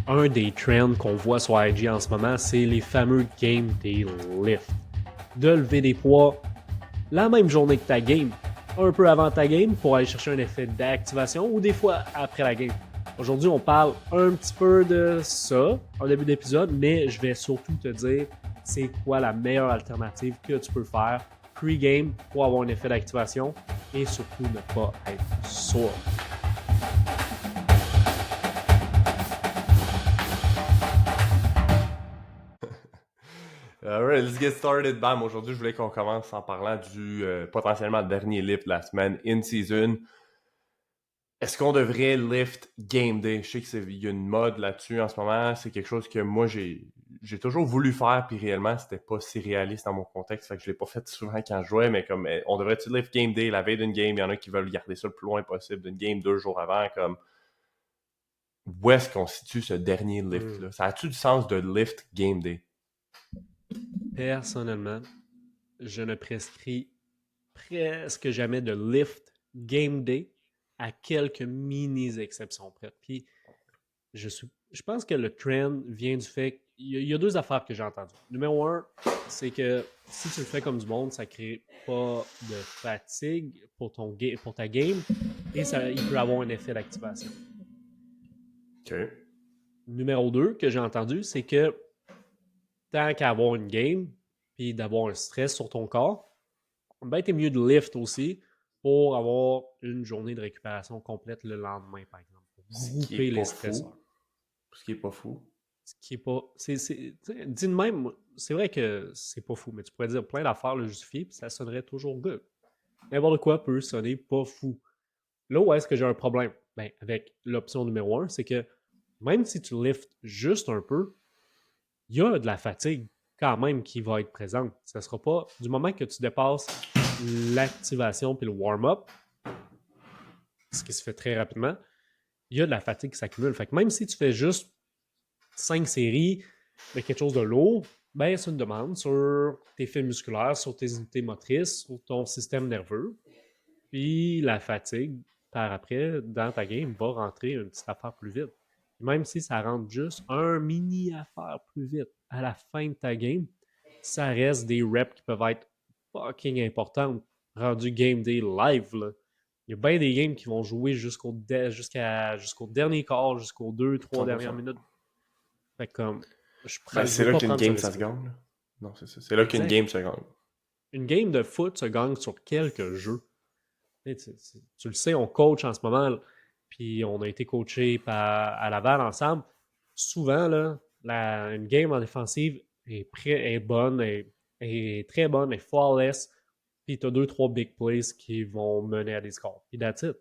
Un des trends qu'on voit sur IG en ce moment, c'est les fameux game day lift. De lever des poids la même journée que ta game, un peu avant ta game pour aller chercher un effet d'activation ou des fois après la game. Aujourd'hui, on parle un petit peu de ça en début d'épisode, mais je vais surtout te dire c'est quoi la meilleure alternative que tu peux faire pre-game pour avoir un effet d'activation et surtout ne pas être sourd. Alright, let's get started. Bam, aujourd'hui, je voulais qu'on commence en parlant du potentiellement dernier lift de la semaine in-season. Est-ce qu'on devrait lift game day? Je sais qu'il y a une mode là-dessus en ce moment. C'est quelque chose que moi, j'ai toujours voulu faire, puis réellement, c'était pas si réaliste dans mon contexte. Fait que je l'ai pas fait souvent quand je jouais, mais comme on devrait-tu lift game day la veille d'une game? Il y en a qui veulent garder ça le plus loin possible d'une game 2 jours avant. Comme où est-ce qu'on situe ce dernier lift-là? Ça a-tu du sens de lift game day? Personnellement, je ne prescris presque jamais de lift game day à quelques mini-exceptions près. Puis je pense que le trend vient du fait qu'il y a deux affaires que j'ai entendues. Numéro un, c'est que si tu le fais comme du monde, ça crée pas de fatigue pour ta game et il peut avoir un effet d'activation. OK. Numéro 2 que j'ai entendu, c'est que tant qu'à avoir une game puis d'avoir un stress sur ton corps, ben t'es mieux de lift aussi pour avoir une journée de récupération complète le lendemain, par exemple, pour Ce qui est grouper les pas fou. stresseurs. Ce qui est pas fou. Ce qui est pas. Dit de même, c'est vrai que c'est pas fou, mais tu pourrais dire plein d'affaires le justifier, puis ça sonnerait toujours good. N'importe quoi peut sonner pas fou. Là où est-ce que j'ai un problème? Ben, avec l'option numéro un, c'est que même si tu lifts juste un peu, il y a de la fatigue quand même qui va être présente. Ça sera pas. Du moment que tu dépasses l'activation puis le warm-up, ce qui se fait très rapidement, il y a de la fatigue qui s'accumule. Fait que même si tu fais juste 5 séries de quelque chose de lourd, ben c'est une demande sur tes fibres musculaires, sur tes unités motrices, sur ton système nerveux. Puis la fatigue, par après, dans ta game, va rentrer une petite affaire plus vite. Même si ça rentre juste un mini affaire plus vite à la fin de ta game, ça reste des reps qui peuvent être fucking importantes. Rendu game day live, là. Il y a bien des games qui vont jouer jusqu'au dernier quart, jusqu'aux 2-3 dernières 100%. minutes. Fait que comme, Ben, je c'est veux là pas qu'une prendre ce game, ça se risque-là. gagne. Là. Non, c'est ça. C'est là qu'une Exact. game se gagne. Une game de foot se gagne sur quelques jeux. Tu le sais, on coach en ce moment, puis on a été coaché à Laval ensemble. Souvent, là, une game en défensive est bonne, est très bonne, est flawless, puis tu as deux, trois big plays qui vont mener à des scores. Puis that's it.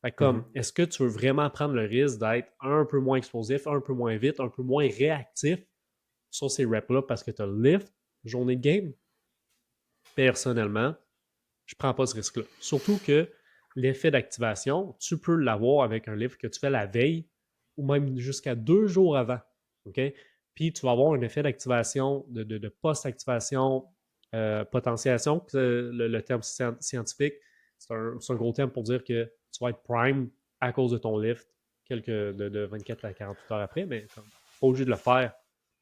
Fait comme, Mhm. est-ce que tu veux vraiment prendre le risque d'être un peu moins explosif, un peu moins vite, un peu moins réactif sur ces reps-là parce que tu as lift, journée de game? Personnellement, je prends pas ce risque-là. Surtout que l'effet d'activation, tu peux l'avoir avec un livre que tu fais la veille ou même jusqu'à 2 jours avant. OK? Puis tu vas avoir un effet d'activation, de post-activation, potentiation, le terme scientifique. C'est un gros terme pour dire que tu vas être prime à cause de ton lift de 24 à 48 heures après, mais pas obligé de le faire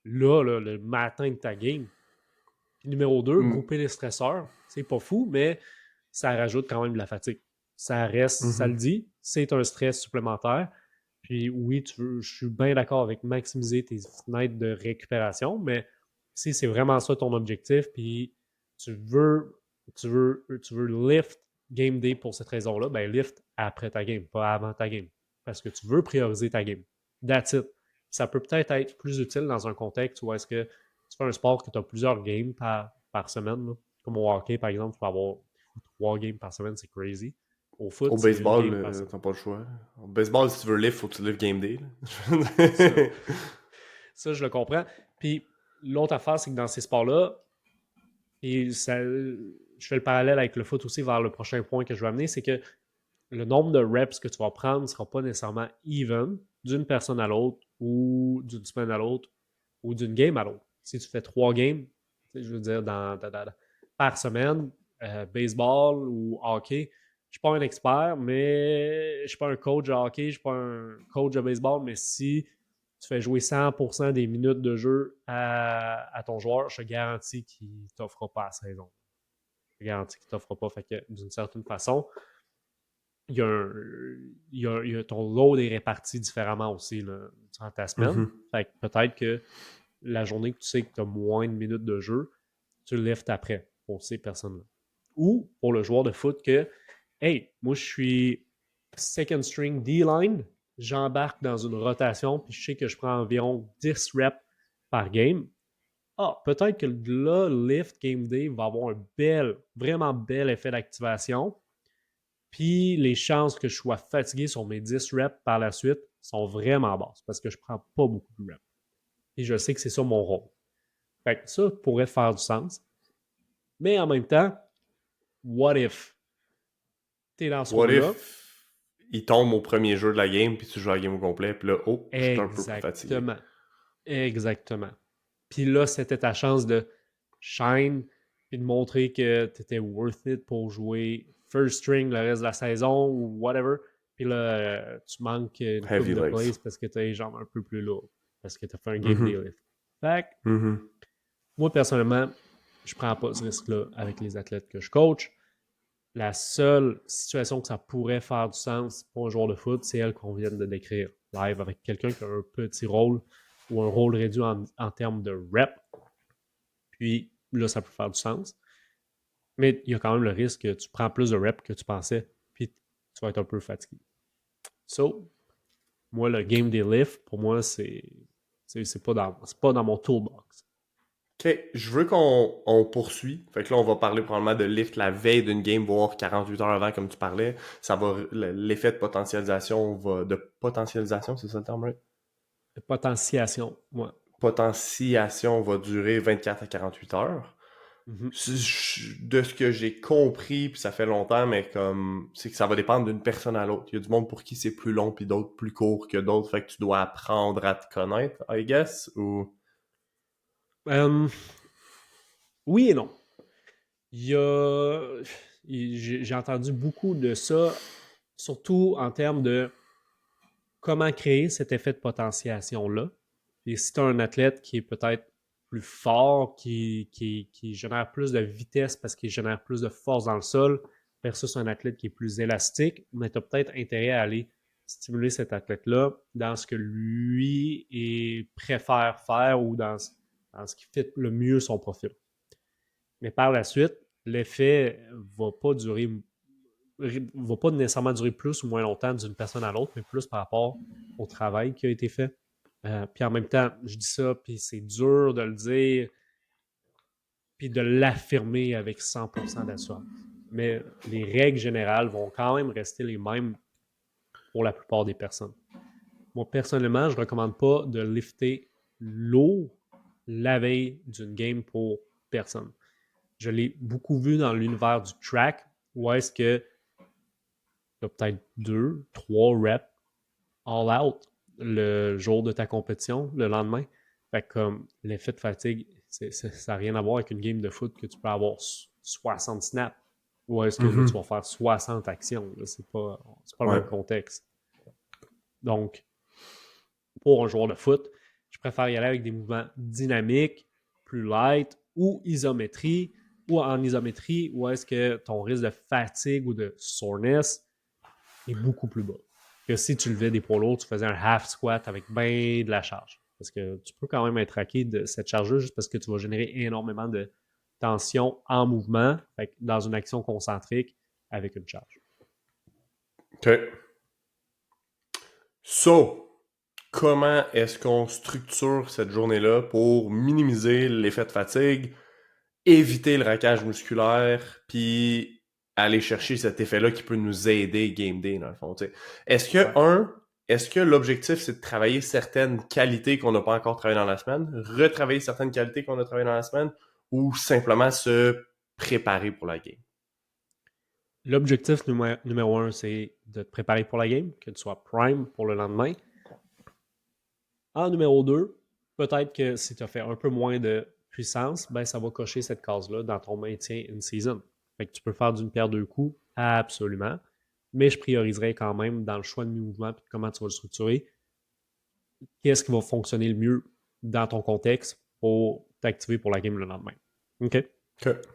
là, le matin de ta game. Puis numéro 2, Mm. grouper les stresseurs. C'est pas fou, mais ça rajoute quand même de la fatigue. Ça reste, ça le Mhm. dit, c'est un stress supplémentaire. Puis oui, je suis bien d'accord avec maximiser tes fenêtres de récupération, mais si c'est vraiment ça ton objectif, puis tu veux lift game day pour cette raison-là, ben lift après ta game, pas avant ta game. Parce que tu veux prioriser ta game. That's it. Ça peut peut-être être plus utile dans un contexte où est-ce que tu fais un sport que tu as plusieurs games par semaine, là. Comme au hockey, par exemple, tu peux avoir 3 games par semaine, c'est crazy. Au foot, Au c'est une baseball, game par semaine. t'as pas le choix. Au baseball, si tu veux live, faut que tu live game day. Ça, Là. ça, je le comprends. Puis l'autre affaire, c'est que dans ces sports-là, et ça, je fais le parallèle avec le foot aussi vers le prochain point que je vais amener, c'est que le nombre de reps que tu vas prendre ne sera pas nécessairement even d'une personne à l'autre ou d'une semaine à l'autre ou d'une game à l'autre. Si tu fais 3 games, je veux dire, par semaine, baseball ou hockey, je ne suis pas un expert, mais je ne suis pas un coach de hockey, je ne suis pas un coach de baseball, mais si tu fais jouer 100% des minutes de jeu à ton joueur, je te garantis qu'il ne t'offrira pas la saison. Je te garantis qu'il ne t'offrira pas. Fait que d'une certaine façon, il y a ton load est réparti différemment aussi là, durant ta semaine. Fait que peut-être que la journée que tu sais que tu as moins de minutes de jeu, tu le liftes après pour ces personnes-là. Ou pour le joueur de foot que, hey, moi je suis second string D-line, j'embarque dans une rotation, puis je sais que je prends environ 10 reps par game. Ah, peut-être que là, lift game day va avoir un vraiment bel effet d'activation. Puis les chances que je sois fatigué sur mes 10 reps par la suite sont vraiment basses parce que je prends pas beaucoup de reps. Et je sais que c'est ça mon rôle. Fait que ça pourrait faire du sens. Mais en même temps, what if t'es dans ce What rôle-là? if il tombe au premier jeu de la game, puis tu joues la game au complet, puis là, oh, je suis un peu plus fatigué. Exactement. Exactement. Puis là, c'était ta chance de shine et de montrer que tu étais worth it pour jouer first string le reste de la saison ou whatever. Puis là, tu manques une coupe Heavy de legs. plays parce que tu as les jambes un peu plus lourdes. Parce que tu as fait un game day lift. Fait que, moi, personnellement, je prends pas ce risque-là avec les athlètes que je coach. La seule situation que ça pourrait faire du sens pour un joueur de foot, c'est elle qu'on vient de décrire live avec quelqu'un qui a un petit rôle ou un rôle réduit en termes de rep. Puis là, ça peut faire du sens. Mais il y a quand même le risque que tu prends plus de reps que tu pensais, puis tu vas être un peu fatigué. So, moi, le game day lift, pour moi, c'est pas dans mon toolbox. Ok, je veux qu'on poursuit. Fait que là, on va parler probablement de lift la veille d'une game, voire 48 heures avant, comme tu parlais. Ça va, l'effet de potentialisation c'est ça le terme, right? Potentiation, moi. Potentiation va durer 24 à 48 heures. De ce que j'ai compris, puis ça fait longtemps, mais comme c'est que ça va dépendre d'une personne à l'autre. Il y a du monde pour qui c'est plus long, puis d'autres plus court que d'autres. Fait que tu dois apprendre à te connaître, I guess, ou... Oui et non. J'ai entendu beaucoup de ça, surtout en termes de comment créer cet effet de potentiation-là. Et si tu as un athlète qui est peut-être plus fort, qui génère plus de vitesse parce qu'il génère plus de force dans le sol, versus un athlète qui est plus élastique, mais tu as peut-être intérêt à aller stimuler cet athlète-là dans ce que lui préfère faire ou dans ce qui fit le mieux son profil. Mais par la suite, l'effet va pas nécessairement durer plus ou moins longtemps d'une personne à l'autre, mais plus par rapport au travail qui a été fait. Puis en même temps, je dis ça, puis c'est dur de le dire, puis de l'affirmer avec 100% d'assurance. Mais les règles générales vont quand même rester les mêmes pour la plupart des personnes. Moi, personnellement, je ne recommande pas de lifter lourd la veille d'une game pour personne. Je l'ai beaucoup vu dans l'univers du track, où est-ce que tu as peut-être 2, 3 reps all out le jour de ta compétition, le lendemain. Fait que comme l'effet de fatigue, ça n'a rien à voir avec une game de foot que tu peux avoir 60 snaps. Ou est-ce que là, tu vas faire 60 actions? C'est pas le même contexte. Donc, pour un joueur de foot, je préfère y aller avec des mouvements dynamiques, plus light, ou isométrie, ou en isométrie, où est-ce que ton risque de fatigue ou de soreness est beaucoup plus bas que si tu levais des poids lourds, tu faisais un half squat avec bien de la charge. Parce que tu peux quand même être raqué de cette charge-là juste parce que tu vas générer énormément de tension en mouvement, fait dans une action concentrique avec une charge. OK. So, comment est-ce qu'on structure cette journée-là pour minimiser l'effet de fatigue, éviter le raquage musculaire, puis aller chercher cet effet-là qui peut nous aider game day, dans le fond, t'sais. Est-ce que l'objectif, c'est de travailler certaines qualités qu'on n'a pas encore travaillées dans la semaine, retravailler certaines qualités qu'on a travaillées dans la semaine, ou simplement se préparer pour la game? L'objectif numéro 1, c'est de te préparer pour la game, que tu sois prime pour le lendemain. En numéro 2, peut-être que si tu as fait un peu moins de puissance, ben ça va cocher cette case-là dans ton maintien in season. Fait que tu peux faire d'une pierre deux coups, absolument. Mais je prioriserai quand même dans le choix de mes mouvements et comment tu vas le structurer. qu'est-ce qui va fonctionner le mieux dans ton contexte pour t'activer pour la game le lendemain. OK?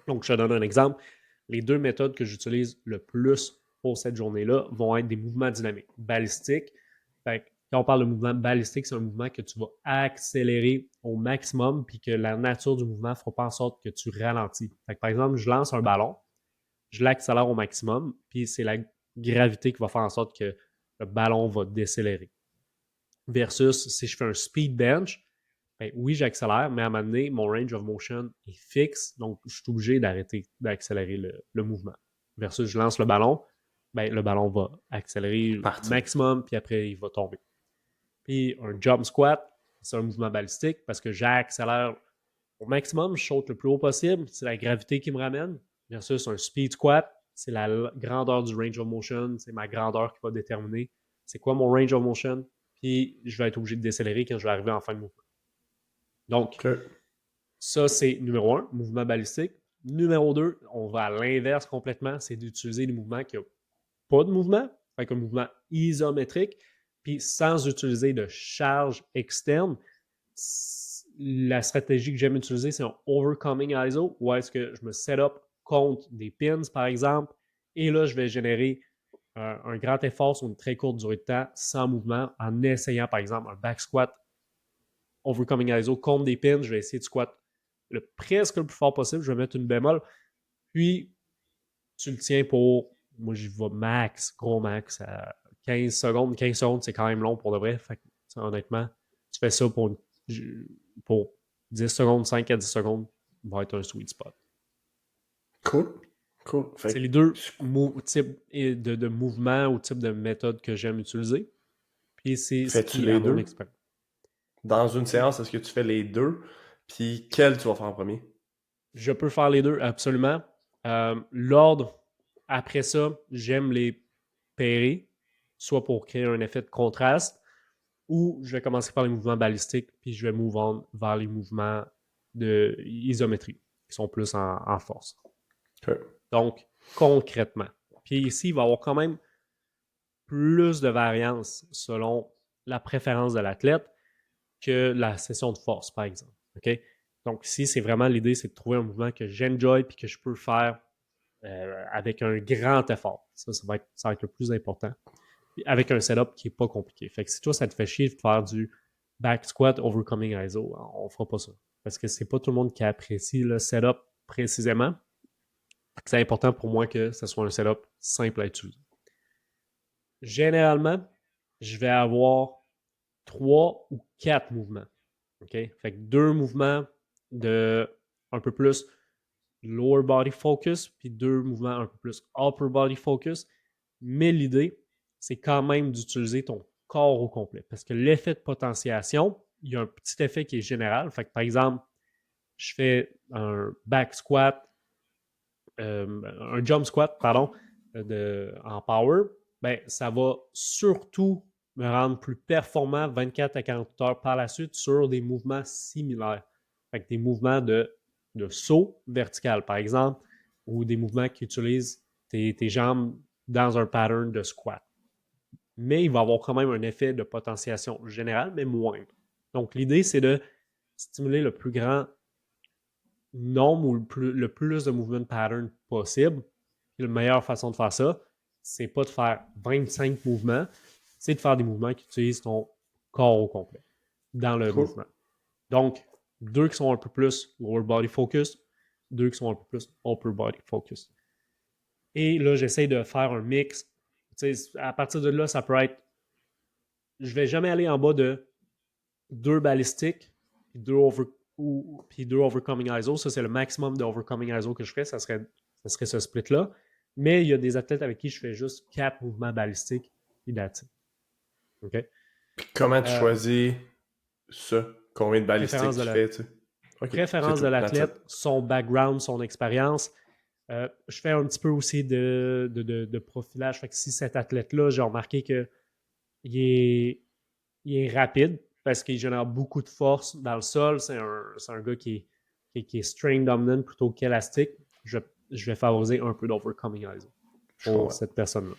Donc, je te donne un exemple. Les 2 méthodes que j'utilise le plus pour cette journée-là vont être des mouvements dynamiques. Balistiques, quand on parle de mouvement balistique, c'est un mouvement que tu vas accélérer au maximum puis que la nature du mouvement ne fera pas en sorte que tu ralentis. Par exemple, je lance un ballon, je l'accélère au maximum, puis c'est la gravité qui va faire en sorte que le ballon va décélérer. Versus si je fais un speed bench, ben oui, j'accélère, mais à un moment donné, mon range of motion est fixe, donc je suis obligé d'arrêter d'accélérer le mouvement. Versus je lance le ballon, ben le ballon va accélérer au maximum, puis après, il va tomber. Puis un jump squat, c'est un mouvement balistique parce que j'accélère au maximum, je saute le plus haut possible, c'est la gravité qui me ramène. Versus un speed squat, c'est la grandeur du range of motion, c'est ma grandeur qui va déterminer c'est quoi mon range of motion, puis je vais être obligé de décélérer quand je vais arriver en fin de mouvement. Donc, ça, c'est numéro 1, mouvement balistique. Numéro 2, on va à l'inverse complètement, c'est d'utiliser des mouvements qui n'ont pas de mouvement, avec un mouvement isométrique, puis sans utiliser de charge externe. La stratégie que j'aime utiliser, c'est un overcoming ISO, où est-ce que je me set up contre des pins, par exemple, et là, je vais générer un grand effort sur une très courte durée de temps, sans mouvement, en essayant, par exemple, un back squat overcoming ISO contre des pins. Je vais essayer de squat presque le plus fort possible. Je vais mettre une bémol. Puis, tu le tiens pour, moi, j'y vais max, gros max, à 15 secondes. 15 secondes, c'est quand même long pour de vrai. Fait que, honnêtement, tu fais ça pour 10 secondes, 5 à 10 secondes, va être un sweet spot. Cool. C'est les deux types de mouvements ou types de méthodes que j'aime utiliser. Puis c'est ce qui est à mon expérience. Dans une séance, est-ce que tu fais les deux? Puis quel tu vas faire en premier? Je peux faire les deux, absolument. L'ordre, après ça, j'aime les pairer, soit pour créer un effet de contraste, ou je vais commencer par les mouvements balistiques, puis je vais move on vers les mouvements de isométrie, qui sont plus en force. Donc, concrètement. Puis ici, il va y avoir quand même plus de variance selon la préférence de l'athlète que la session de force, par exemple. OK? Donc ici, c'est vraiment l'idée, c'est de trouver un mouvement que j'enjoy et que je peux faire avec un grand effort. Ça va être le plus important. Puis avec un setup qui n'est pas compliqué. Fait que si toi, ça te fait chier de faire du back squat overcoming ISO, on ne fera pas ça. Parce que c'est pas tout le monde qui apprécie le setup précisément. C'est important pour moi que ce soit un setup simple à utiliser. Généralement, je vais avoir 3 ou 4 mouvements. OK? Fait que 2 mouvements de un peu plus lower body focus, puis 2 mouvements un peu plus upper body focus. Mais l'idée, c'est quand même d'utiliser ton corps au complet. Parce que l'effet de potentiation, il y a un petit effet qui est général. Fait que par exemple, je fais un back squat, un jump squat, pardon, en power, ben, ça va surtout me rendre plus performant 24 à 48 heures par la suite sur des mouvements similaires. Fait que des mouvements de saut vertical, par exemple, ou des mouvements qui utilisent tes jambes dans un pattern de squat. Mais il va avoir quand même un effet de potentiation générale, mais moindre. Donc, l'idée, c'est de stimuler le plus grand nombre ou le plus de movement pattern possible. Et la meilleure façon de faire ça, c'est pas de faire 25 mouvements, c'est de faire des mouvements qui utilisent ton corps au complet dans le mouvement. Donc, 2 qui sont un peu plus lower body focus, 2 qui sont un peu plus upper body focus. Et là, j'essaie de faire un mix. À partir de là, ça peut être. Je vais jamais aller en bas de 2 balistiques, puis 2 overcoming ISO. Ça, c'est le maximum de overcoming ISO que je fais. Ça serait ce split-là. Mais il y a des athlètes avec qui je fais juste 4 mouvements balistiques et that's it. OK? Puis comment tu choisis ça? Combien de balistiques tu fais, tu sais? Okay, préférence de l'athlète, son background, son expérience. Je fais un petit peu aussi de profilage. Fait que si cet athlète-là, j'ai remarqué qu'il est rapide parce qu'il génère beaucoup de force dans le sol. C'est un gars qui est strain dominant plutôt qu'élastique. Je vais favoriser un peu d'overcoming ISO pour cette personne-là.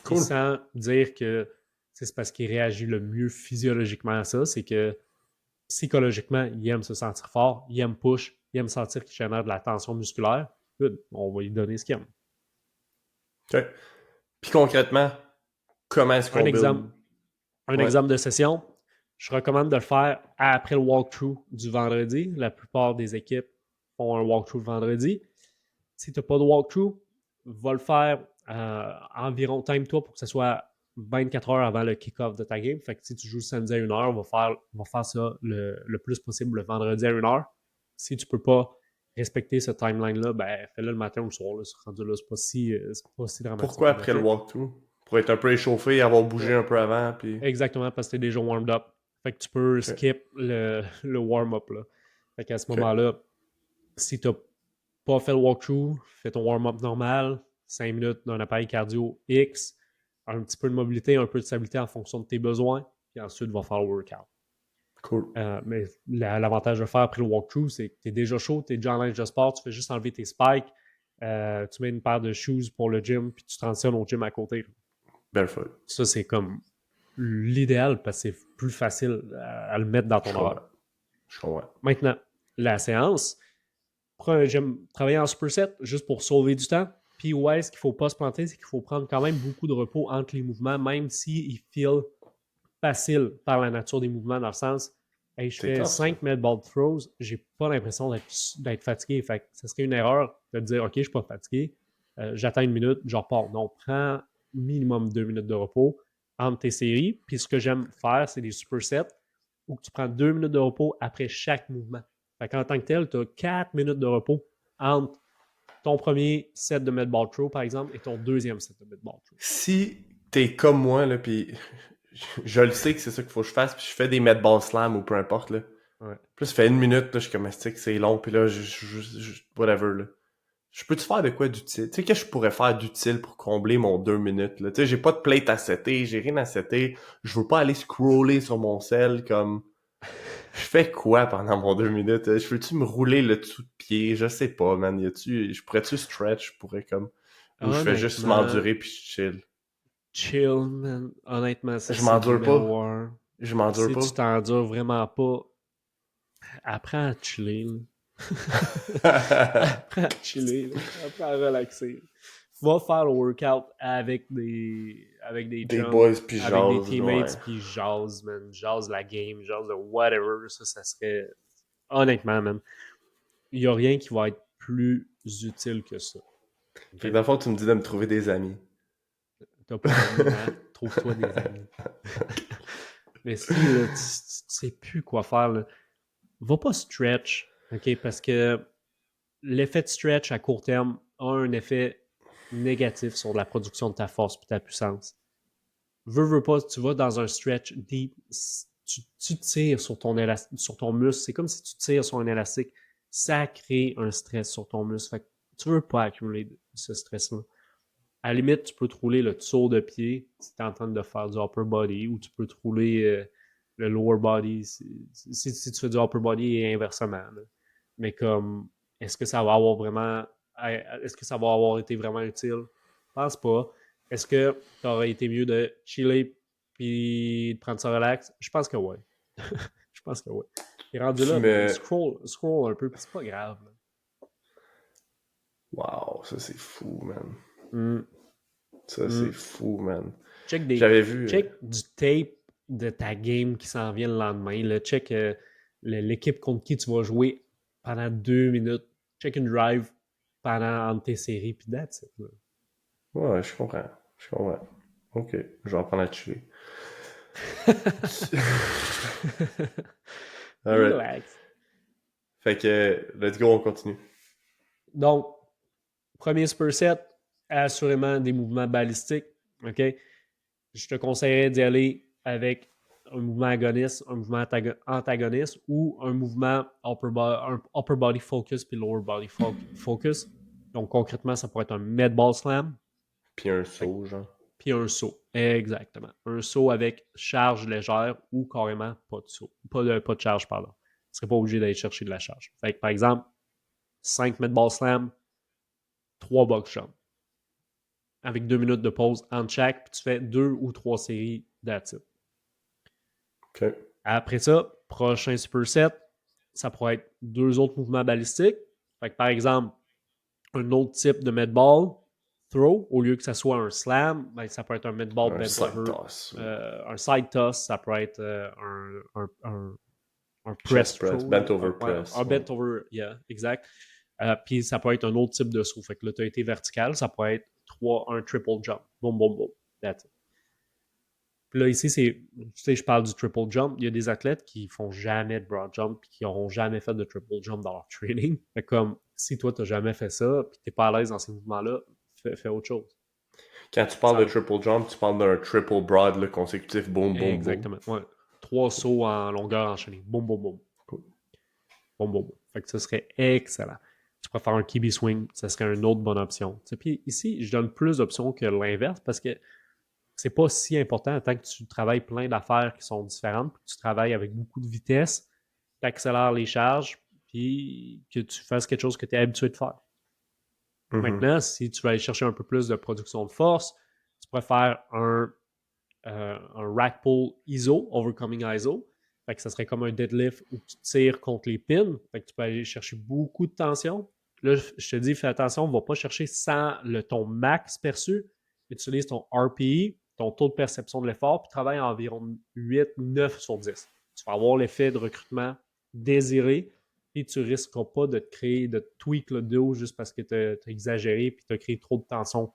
Cool. Sans dire que c'est parce qu'il réagit le mieux physiologiquement à ça. C'est que psychologiquement, il aime se sentir fort, il aime push, il aime sentir qu'il génère de la tension musculaire. Good, on va lui donner ce qu'il aime. OK. Puis concrètement, comment est-ce Un qu'on exemple, build? un Ouais. exemple de session, je recommande de le faire après le walkthrough du vendredi. La plupart des équipes font un walkthrough le vendredi. Si tu n'as pas de walkthrough, va le faire environ time-toi pour que ce soit 24 heures avant le kick-off de ta game. Fait que si tu joues samedi à 1 heure, on va faire ça le plus possible le vendredi à 1 heure. Si tu peux pas respecter ce timeline-là, ben fais-le le matin ou le soir. Là, ce rendu-là, c'est pas si dramatique Pourquoi en après le effet. walkthrough? Pour être un peu échauffé, avoir bougé un peu avant, puis... Exactement, parce que t'es déjà warmed up. Fait que tu peux OK. skip le warm-up. Là. Fait qu'à ce OK. moment-là, si t'as pas fait le walkthrough, fais ton warm-up normal, 5 minutes d'un appareil cardio X, un petit peu de mobilité, un peu de stabilité en fonction de tes besoins, puis ensuite va faire le workout. Cool. Mais l'avantage de faire après le walkthrough, c'est que tu es déjà chaud, tu es déjà en linge de sport, tu fais juste enlever tes spikes, tu mets une paire de shoes pour le gym, puis tu transitionnes au gym à côté. Barefoot. Ça, c'est comme l'idéal parce que c'est plus facile à le mettre dans Je ton horaire. comprends. Je comprends. Maintenant, la séance, j'aime travailler en superset juste pour sauver du temps. Puis où est-ce qu'il ne faut pas se planter, c'est qu'il faut prendre quand même beaucoup de repos entre les mouvements, même s'ils feel facile par la nature des mouvements, dans le sens, hey, je C'est fais tough, ça. 5 med ball throws, j'ai pas l'impression d'être fatigué. Fait que ça serait une erreur de dire, OK, je suis pas fatigué, j'attends 1 minute, je repars. Non, prends minimum 2 minutes de repos entre tes séries. Puis ce que j'aime faire, c'est des supersets où tu prends 2 minutes de repos après chaque mouvement. Fait qu'en tant que tel, tu as 4 minutes de repos entre ton premier set de med ball throw, par exemple, et ton deuxième set de med ball throw. Si t'es comme moi, là, puis je le sais que c'est ça qu'il faut que je fasse, puis je fais des med ball slam ou peu importe, là. Ouais. Puis là, ça fait 1 minute, là, je suis comme, c'est long, puis là, whatever, là. Je peux-tu faire de quoi d'utile? Tu sais, qu'est-ce que je pourrais faire d'utile pour combler mon 2 minutes, là? Tu sais, j'ai pas de plate à setter, j'ai rien à setter, je veux pas aller scroller sur mon sel, comme... Je fais quoi pendant mon 2 minutes? Je peux-tu me rouler le dessous de pied? Je sais pas, man. Je pourrais-tu stretch? Je pourrais comme... Ou je fais juste Honnêtement, m'endurer puis je chill. chill, man. Honnêtement, ça, Je c'est m'endure pas. numéro un. Je m'endure Si tu pas. t'endures vraiment pas, apprends à chiller. Apprends à chiller. Là. Apprends à relaxer. Va faire le workout avec des Des chums, boys pis avec des jase, ouais. teammates, puis jase, man. Jase la game, jase de whatever. Ça serait... Honnêtement, man, il n'y a rien qui va être plus utile que ça. Fait Okay? que dans le fond, tu me dis de me trouver des amis. T'as pas d'amis, hein? Trouve-toi des amis. Mais si là, tu sais plus quoi faire, là, va pas stretch, OK? Parce que l'effet de stretch à court terme a un effet négatif sur la production de ta force et ta puissance. Veux pas, tu vas dans un stretch deep, tu tires sur sur ton muscle. C'est comme si tu tires sur un élastique. Ça crée un stress sur ton muscle. Fait que tu veux pas accumuler ce stress-là. À la limite, tu peux te rouler le tour de pied si tu es en train de faire du upper body ou tu peux te rouler le lower body si tu fais du upper body et inversement. Là. Mais comme, est-ce que ça va avoir vraiment. Est-ce que ça va avoir été vraiment utile? Je pense pas. Est-ce que ça aurait été mieux de chiller puis de prendre ça relax? Je pense que oui. Je pense que oui. Et rendu Tu là, man, me... scroll un peu, puis c'est pas grave. Wow, ça c'est fou, man. Mm, Ça c'est mm. fou, man. Check J'avais vu... du tape de ta game qui s'en vient le lendemain. Là. Check l'équipe contre qui tu vas jouer pendant 2 minutes. Check une drive pendant entre tes séries, puis that's it. Là. Ouais, je comprends. Je comprends. Ok, je vais apprendre à chiller. Alright. Relax. Fait que, let's go, on continue. Donc, premier superset, assurément des mouvements balistiques. OK? Je te conseillerais d'y aller avec un mouvement agoniste, un mouvement antagoniste ou un mouvement upper body focus puis lower body focus. Donc, concrètement, ça pourrait être un med ball slam Puis un saut, genre. puis un saut. Exactement. Un saut avec charge légère ou carrément pas de saut. Pas de charge, pardon. Tu ne serais pas obligé d'aller chercher de la charge. Fait que, par exemple, 5 med ball slam, 3 box jumps avec 2 minutes de pause entre chaque, puis tu fais 2 ou 3 séries That's it. OK. Après ça, prochain superset, ça pourrait être 2 autres mouvements balistiques. Fait que, par exemple, un autre type de medball throw, au lieu que ça soit un slam, ben, ça peut être un medball Un bent side over. toss. Un side toss, ça peut être un press Chest press, throw. bent over Ouais, press. un bent over, yeah, exact. Puis ça peut être un autre type de saut. Fait que là, tu as été vertical, ça peut être un triple jump. Boum, boum, boum. That's it. Puis là, ici, je parle du triple jump. Il y a des athlètes qui font jamais de broad jump et qui n'auront jamais fait de triple jump dans leur training. Fait comme, si toi, tu n'as jamais fait ça puis tu n'es pas à l'aise dans ces mouvements-là, fais autre chose. Quand tu parles de triple jump, tu parles d'un triple broad là, consécutif, boum, boum, boum. Exactement. Ouais. 3 sauts en longueur enchaînés. Boum, boum, boum. Cool. Boum, boum, boum. Fait que ça serait excellent. Tu pourrais faire un kibi swing, ça serait une autre bonne option. Puis ici, je donne plus d'options que l'inverse parce que c'est pas si important tant que tu travailles plein d'affaires qui sont différentes, que tu travailles avec beaucoup de vitesse, tu accélères les charges, puis que tu fasses quelque chose que tu es habitué de faire. Mm-hmm. Maintenant, si tu veux aller chercher un peu plus de production de force, tu pourrais faire un rack pull ISO, overcoming ISO. Fait que ça serait comme un deadlift où tu tires contre les pins. Fait que tu peux aller chercher beaucoup de tension. Là, je te dis, fais attention, on ne va pas chercher sans ton max perçu. Utilise ton RPE, ton taux de perception de l'effort, puis travaille à environ 8, 9 sur 10. Tu vas avoir l'effet de recrutement désiré, et tu ne risqueras pas de te créer, de te tweak le dos juste parce que tu as exagéré et tu as créé trop de tension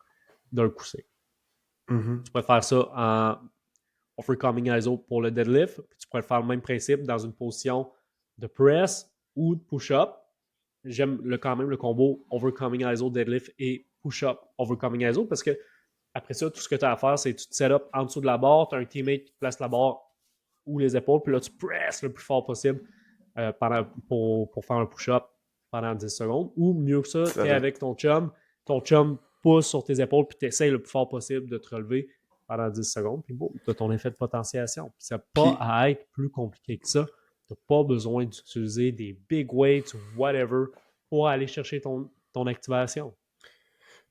d'un coup sec. Mm-hmm. Tu pourrais faire ça en overcoming ISO pour le deadlift, puis tu pourrais faire le même principe dans une position de press ou de push-up. J'aime quand même le combo overcoming ISO, deadlift et push-up overcoming ISO parce que après ça, tout ce que tu as à faire, c'est que tu te set up en dessous de la barre, tu as un teammate qui te place la barre ou les épaules, puis là, tu presses le plus fort possible pour faire un push-up pendant 10 secondes. Ou mieux que ça, tu es avec ton chum pousse sur tes épaules, puis tu essaies le plus fort possible de te relever pendant 10 secondes, puis boum, tu as ton effet de potentiation. Puis ça n'a pas à être plus compliqué que ça. Tu n'as pas besoin d'utiliser des big weights ou whatever pour aller chercher ton activation.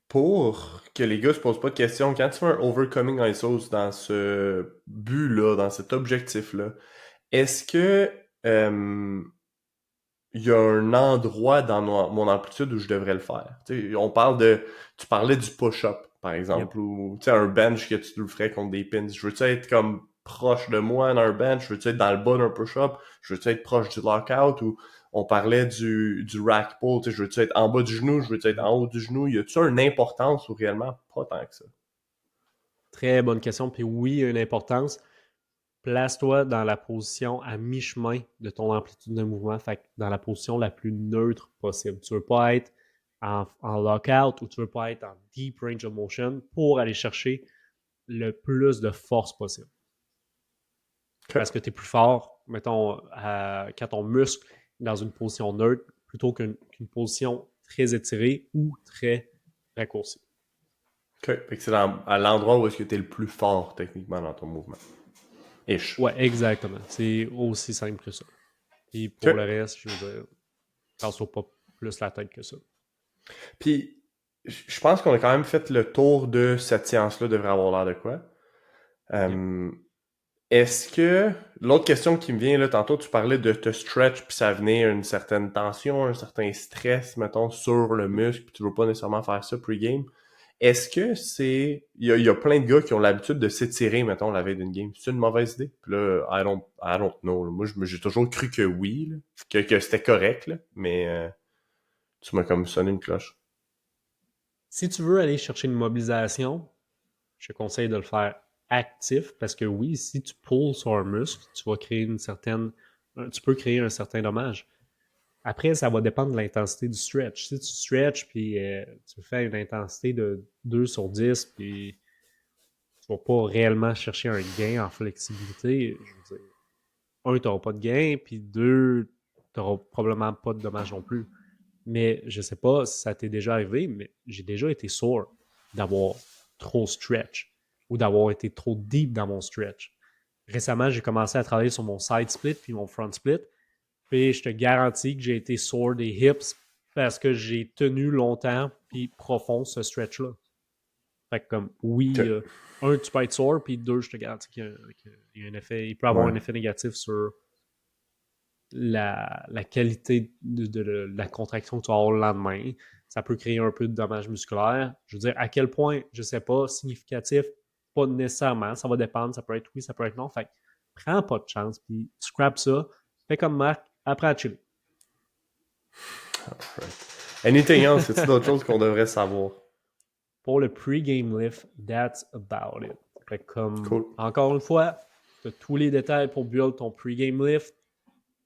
Pour que les gars se posent pas de questions, quand tu fais un overcoming ISOs dans ce but-là, dans cet objectif-là, est-ce que il y a un endroit dans mon amplitude où je devrais le faire? T'sais, tu parlais du push-up, par exemple, ou un bench que tu le ferais contre des pins. Je veux-tu être comme proche de moi dans un bench? Je veux-tu être dans le bas d'un push-up? Je veux-tu être proche du lockout? Ou on parlait du rack pull, je veux-tu être en bas du genou? Je veux-tu être en haut du genou? Y a-tu une importance ou réellement pas tant que ça? Très bonne question. Puis oui, il y a une importance. Place-toi dans la position à mi-chemin de ton amplitude de mouvement, fait que dans la position la plus neutre possible. Tu ne veux pas être en lockout ou tu ne veux pas être en deep range of motion pour aller chercher le plus de force possible. Okay. Parce que tu es plus fort, mettons, quand ton muscle est dans une position neutre plutôt qu'une position très étirée ou très raccourcie. OK. Fait que c'est à l'endroit où est-ce que tu es le plus fort techniquement dans ton mouvement. Ish. Ouais, exactement. C'est aussi simple que ça. Et pour le reste, je veux dire, pense pas plus la tête que ça. Puis, je pense qu'on a quand même fait le tour de cette séance-là, devrait avoir l'air de quoi. Est-ce que, l'autre question qui me vient, là, tantôt, tu parlais de te stretch, puis ça venait une certaine tension, un certain stress, mettons, sur le muscle, puis tu veux pas nécessairement faire ça pre-game. Est-ce que c'est... Il y a plein de gars qui ont l'habitude de s'étirer, mettons, la veille d'une game. C'est une mauvaise idée? Puis là, I don't know. Là. Moi, j'ai toujours cru que oui, là. Que c'était correct, là. Mais tu m'as comme sonné une cloche. Si tu veux aller chercher une mobilisation, je te conseille de le faire actif parce que oui, si tu pulls sur un muscle, tu peux créer un certain dommage. Après, ça va dépendre de l'intensité du stretch. Si tu stretches puis tu fais une intensité de 2 sur 10 puis tu vas pas réellement chercher un gain en flexibilité, je veux dire, 1, tu n'auras pas de gain, puis 2, tu n'auras probablement pas de dommage non plus. Mais je sais pas si ça t'est déjà arrivé, mais j'ai déjà été sore d'avoir trop stretch ou d'avoir été trop deep dans mon stretch. Récemment, j'ai commencé à travailler sur mon side split puis mon front split. Puis je te garantis que j'ai été sore des hips parce que j'ai tenu longtemps puis profond ce stretch-là. Fait que comme, oui, un, tu peux être sore, puis deux, je te garantis qu'il y a un effet, il peut avoir un effet négatif sur la qualité de la contraction que tu vas avoir le lendemain. Ça peut créer un peu de dommages musculaires. Je veux dire, à quel point, je sais pas, significatif, pas nécessairement. Ça va dépendre, ça peut être oui, ça peut être non. Fait que prends pas de chance, puis scrap ça. Fais comme Marc, apprends à chiller. Right. Anything else? C'est-tu d'autres choses qu'on devrait savoir? Pour le pre-game lift, that's about it. Fait que comme, cool. Encore une fois, tu as tous les détails pour build ton pre-game lift.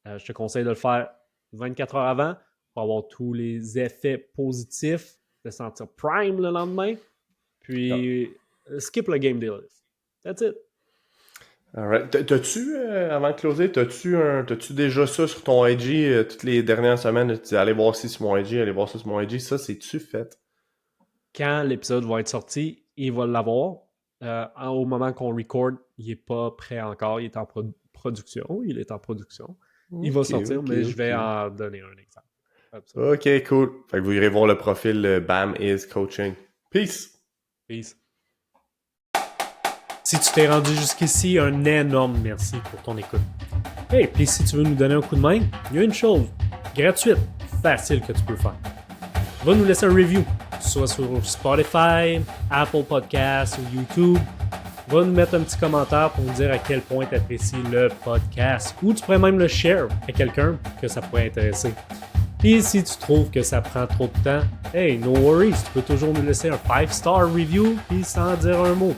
Je te conseille de le faire 24 heures avant pour avoir tous les effets positifs, de sentir prime le lendemain. Puis, skip le game day lift. That's it. Alright. T'as-tu, avant de closer, t'as-tu déjà ça sur ton IG toutes les dernières semaines? Tu dis, allez voir ça sur mon IG, allez voir ça sur mon IG. Ça, c'est-tu fait? Quand l'épisode va être sorti, il va l'avoir. Au moment qu'on record, il n'est pas prêt encore. Il est en production. Il est en production. Il va sortir, mais je vais en donner un exemple. Absolument. Ok, cool. Fait que vous irez voir le profil Bam is Coaching. Peace! Peace. Si tu t'es rendu jusqu'ici, un énorme merci pour ton écoute. Hey, puis si tu veux nous donner un coup de main, il y a une chose gratuite, facile que tu peux faire. Va nous laisser un review, soit sur Spotify, Apple Podcasts ou YouTube. Va nous mettre un petit commentaire pour nous dire à quel point tu apprécies le podcast. Ou tu pourrais même le share à quelqu'un que ça pourrait intéresser. Et si tu trouves que ça prend trop de temps, hey, no worries, tu peux toujours nous laisser un 5-star review puis sans dire un mot.